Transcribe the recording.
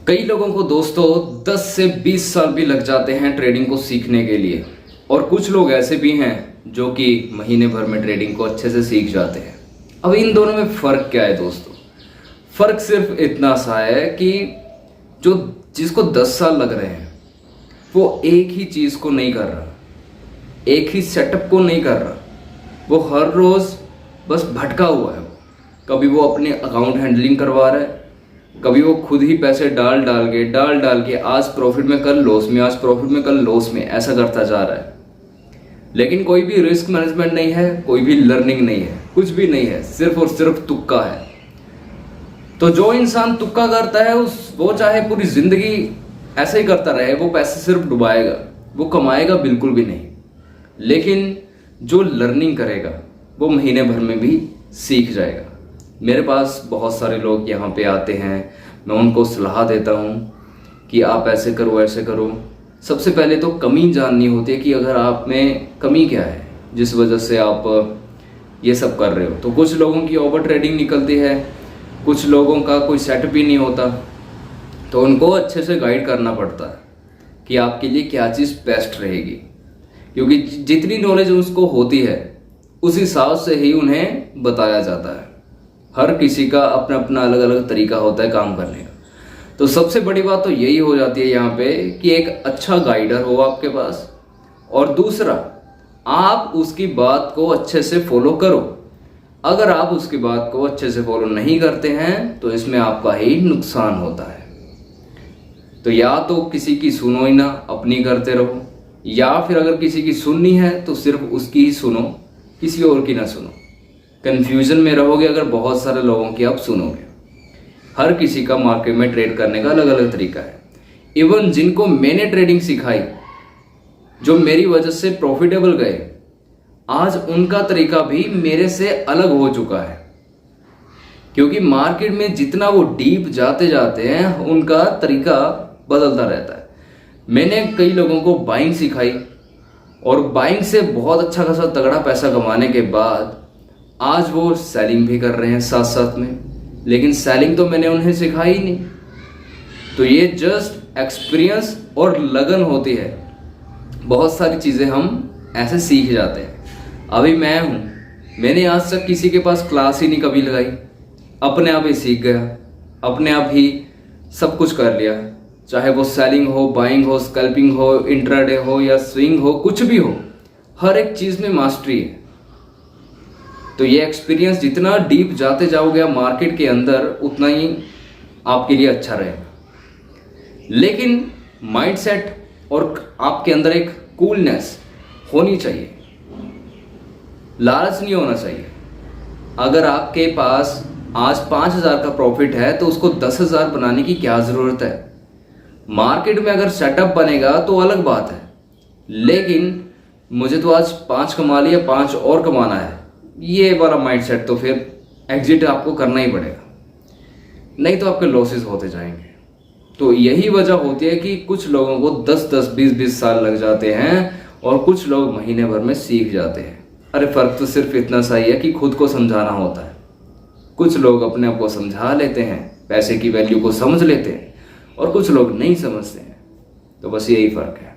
कई लोगों को दोस्तों 10 से 20 साल भी लग जाते हैं ट्रेडिंग को सीखने के लिए, और कुछ लोग ऐसे भी हैं जो कि महीने भर में ट्रेडिंग को अच्छे से सीख जाते हैं। अब इन दोनों में फ़र्क क्या है दोस्तों? फ़र्क सिर्फ इतना सा है कि जिसको 10 साल लग रहे हैं वो एक ही चीज़ को नहीं कर रहा, एक ही सेटअप को नहीं कर रहा, वो हर रोज़ बस भटका हुआ है। कभी वो अपने अकाउंट हैंडलिंग करवा रहा है, कभी वो खुद ही पैसे डाल डाल के आज प्रॉफिट में कल लॉस में, आज प्रॉफिट में कल लॉस में, ऐसा करता जा रहा है। लेकिन कोई भी रिस्क मैनेजमेंट नहीं है, कोई भी लर्निंग नहीं है, कुछ भी नहीं है, सिर्फ और सिर्फ तुक्का है। तो जो इंसान तुक्का करता है वो चाहे पूरी जिंदगी ऐसे ही करता रहे, वो पैसे सिर्फ डुबाएगा, वो कमाएगा बिल्कुल भी नहीं। लेकिन जो लर्निंग करेगा वो महीने भर में भी सीख जाएगा। मेरे पास बहुत सारे लोग यहाँ पे आते हैं, मैं उनको सलाह देता हूँ कि आप ऐसे करो ऐसे करो। सबसे पहले तो कमी जाननी होती है कि अगर आप में कमी क्या है जिस वजह से आप ये सब कर रहे हो। तो कुछ लोगों की ओवर ट्रेडिंग निकलती है, कुछ लोगों का कोई सेटअप ही नहीं होता, तो उनको अच्छे से गाइड करना पड़ता है कि आपके लिए क्या चीज़ बेस्ट रहेगी, क्योंकि जितनी नॉलेज उसको होती है उस हिसाब से ही उन्हें बताया जाता है। हर किसी का अपना अपना अलग अलग तरीका होता है काम करने का। तो सबसे बड़ी बात तो यही हो जाती है यहाँ पे कि एक अच्छा गाइडर हो आपके पास, और दूसरा आप उसकी बात को अच्छे से फॉलो करो। अगर आप उसकी बात को अच्छे से फॉलो नहीं करते हैं तो इसमें आपका ही नुकसान होता है। तो या तो किसी की सुनो ही ना, अपनी करते रहो, या फिर अगर किसी की सुननी है तो सिर्फ उसकी ही सुनो, किसी और की ना सुनो। कंफ्यूजन में रहोगे अगर बहुत सारे लोगों की आप सुनोगे। हर किसी का मार्केट में ट्रेड करने का अलग अलग तरीका है। इवन जिनको मैंने ट्रेडिंग सिखाई, जो मेरी वजह से प्रॉफिटेबल गए, आज उनका तरीका भी मेरे से अलग हो चुका है, क्योंकि मार्केट में जितना वो डीप जाते जाते हैं उनका तरीका बदलता रहता है। मैंने कई लोगों को बाइंग सिखाई, और बाइंग से बहुत अच्छा खासा तगड़ा पैसा कमाने के बाद आज वो सेलिंग भी कर रहे हैं साथ साथ में। लेकिन सेलिंग तो मैंने उन्हें सिखाई ही नहीं। तो ये जस्ट एक्सपीरियंस और लगन होती है। बहुत सारी चीज़ें हम ऐसे सीख जाते हैं। अभी मैं हूँ, मैंने आज तक किसी के पास क्लास ही नहीं कभी लगाई, अपने आप ही सीख गया, अपने आप ही सब कुछ कर लिया। चाहे वो सेलिंग हो, बाइंग हो, स्कैल्पिंग हो, इंट्राडे हो या स्विंग हो, कुछ भी हो, हर एक चीज़ में मास्टरी है। तो ये एक्सपीरियंस जितना डीप जाते जाओगे मार्केट के अंदर, उतना ही आपके लिए अच्छा रहेगा। लेकिन माइंडसेट और आपके अंदर एक कूलनेस होनी चाहिए, लालच नहीं होना चाहिए। अगर आपके पास आज 5,000 का प्रॉफिट है तो उसको 10,000 बनाने की क्या ज़रूरत है? मार्केट में अगर सेटअप बनेगा तो अलग बात है, लेकिन मुझे तो आज 5 कमा लिया, 5 और कमाना है, ये वाला माइंडसेट तो फिर एग्जिट आपको करना ही पड़ेगा, नहीं तो आपके लॉसेस होते जाएंगे। तो यही वजह होती है कि कुछ लोगों को 10-10, 20-20 साल लग जाते हैं और कुछ लोग महीने भर में सीख जाते हैं। अरे फ़र्क तो सिर्फ इतना सा ही है कि खुद को समझाना होता है। कुछ लोग अपने आप को समझा लेते हैं, पैसे की वैल्यू को समझ लेते हैं, और कुछ लोग नहीं समझते हैं। तो बस यही फ़र्क है।